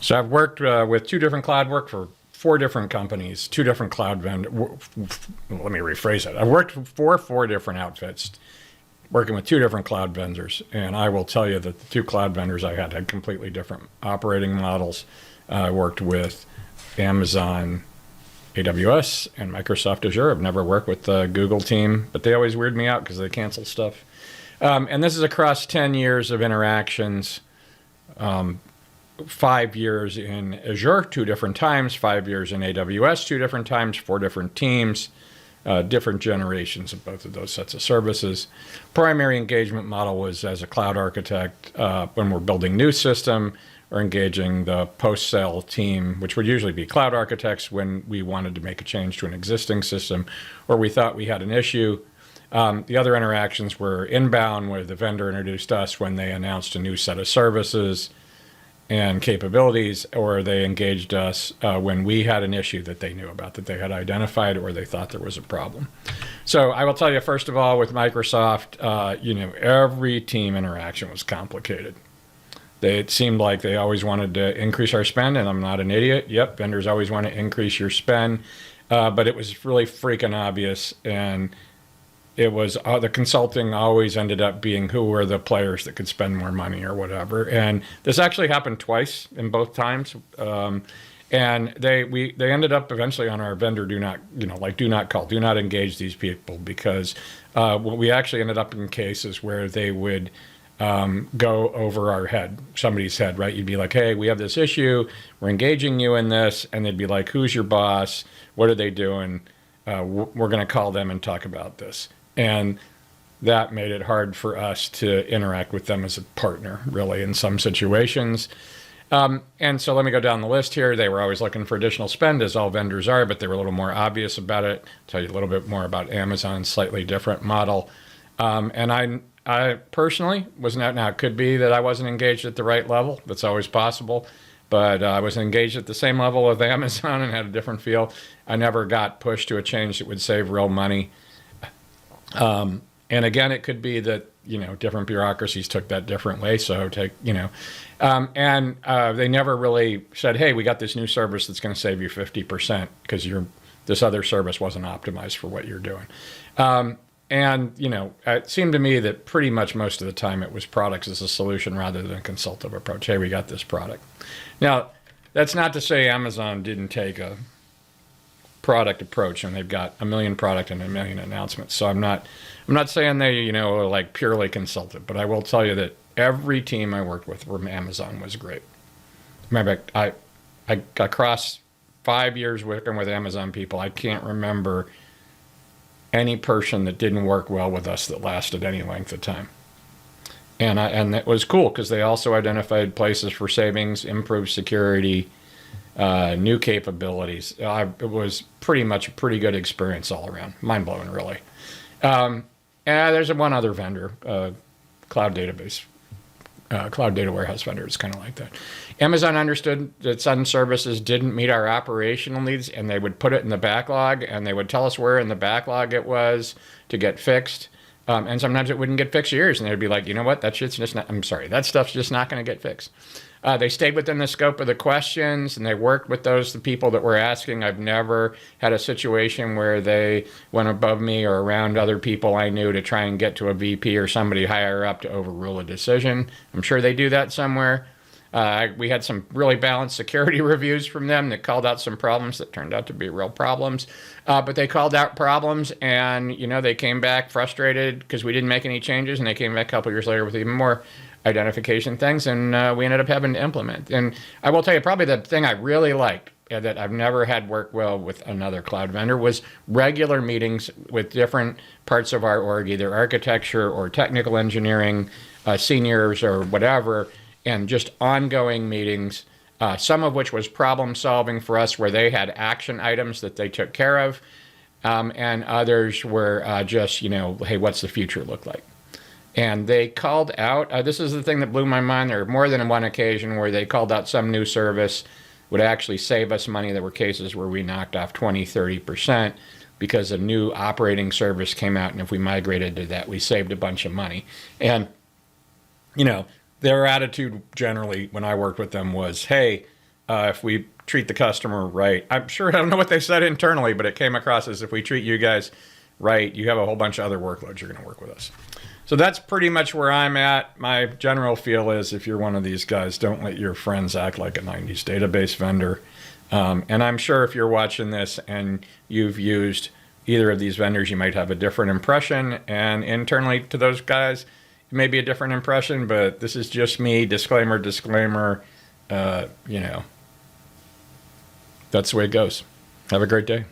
So I've worked with two different cloud work for four different companies, two different cloud vendors. Let me rephrase it. I've worked for four different outfits, working with two different cloud vendors. And I will tell you that the two cloud vendors I had completely different operating models. I worked with Amazon AWS and Microsoft Azure. I've never worked with the Google team, but they always weird me out because they cancel stuff. And this is across 10 years of interactions. 5 years in Azure, two different times, 5 years in AWS, two different times, four different teams, different generations of both of those sets of services. Primary engagement model was as a cloud architect when we're building new system or engaging the post-sale team, which would usually be cloud architects when we wanted to make a change to an existing system or we thought we had an issue. The other interactions were inbound, where the vendor introduced us when they announced a new set of services and capabilities, or they engaged us when we had an issue that they knew about, that they had identified, or they thought there was a problem. So I will tell you, first of all, with Microsoft, every team interaction was complicated. It seemed like they always wanted to increase our spend, and I'm not an idiot. Yep, vendors always want to increase your spend, but it was really freaking obvious, and it was the consulting always ended up being who were the players that could spend more money or whatever. And this actually happened twice in both times. And they ended up eventually on our vendor do not call, do not engage these people, because we actually ended up in cases where they would go over our head, somebody's head, right? You'd be like, hey, we have this issue, we're engaging you in this, and they'd be like, who's your boss? What are they doing? We're going to call them and talk about this. And that made it hard for us to interact with them as a partner, really, in some situations. And so let me go down the list here. They were always looking for additional spend, as all vendors are, but they were a little more obvious about it. I'll tell you a little bit more about Amazon's slightly different model. And I personally was not, now it could be that I wasn't engaged at the right level. That's always possible. But I was engaged at the same level with Amazon and had a different feel. I never got pushed to a change that would save real money. And again, it could be that, different bureaucracies took that different way. So they never really said, hey, we got this new service that's going to save you 50% because this other service wasn't optimized for what you're doing. It seemed to me that pretty much most of the time it was products as a solution rather than a consultative approach. Hey, we got this product. Now, that's not to say Amazon didn't take a product approach, and they've got 1 million product and 1 million announcements. So I'm not saying they, are like purely consultative, but I will tell you that every team I worked with from Amazon was great. Remember, I across 5 years working with Amazon people, I can't remember any person that didn't work well with us that lasted any length of time. And it was cool because they also identified places for savings, improved security, new capabilities. It was pretty much a pretty good experience all around. Mind-blowing, really. And there's one other vendor, cloud data warehouse vendor. It's kind of like that. Amazon understood that some services didn't meet our operational needs, and they would put it in the backlog, and they would tell us where in the backlog it was to get fixed. And sometimes it wouldn't get fixed years, and they'd be like, you know what, that stuff's just not going to get fixed. They stayed within the scope of the questions, and they worked with the people that were asking. I've never had a situation where they went above me or around other people I knew to try and get to a VP or somebody higher up to overrule a decision. I'm sure they do that somewhere. We had some really balanced security reviews from them that called out some problems that turned out to be real problems. But they called out problems, and they came back frustrated because we didn't make any changes, and they came back a couple years later with even more identification things, and we ended up having to implement. And I will tell you, probably the thing I really liked that I've never had work well with another cloud vendor was regular meetings with different parts of our org, either architecture or technical engineering, seniors or whatever, and just ongoing meetings, some of which was problem solving for us where they had action items that they took care of, and others were just, hey, what's the future look like? And they called out, this is the thing that blew my mind, there were more than one occasion where they called out some new service would actually save us money. There were cases where we knocked off 20-30% because a new operating service came out, and if we migrated to that, we saved a bunch of money. And, their attitude generally when I worked with them was, hey, if we treat the customer right. I'm sure, I don't know what they said internally, but it came across as if we treat you guys right, you have a whole bunch of other workloads you're going to work with us. So that's pretty much where I'm at. My general feel is if you're one of these guys, don't let your friends act like a 90s database vendor. And I'm sure if you're watching this and you've used either of these vendors, you might have a different impression. And internally to those guys, it may be a different impression, but this is just me. Disclaimer, disclaimer. You know, that's the way it goes. Have a great day.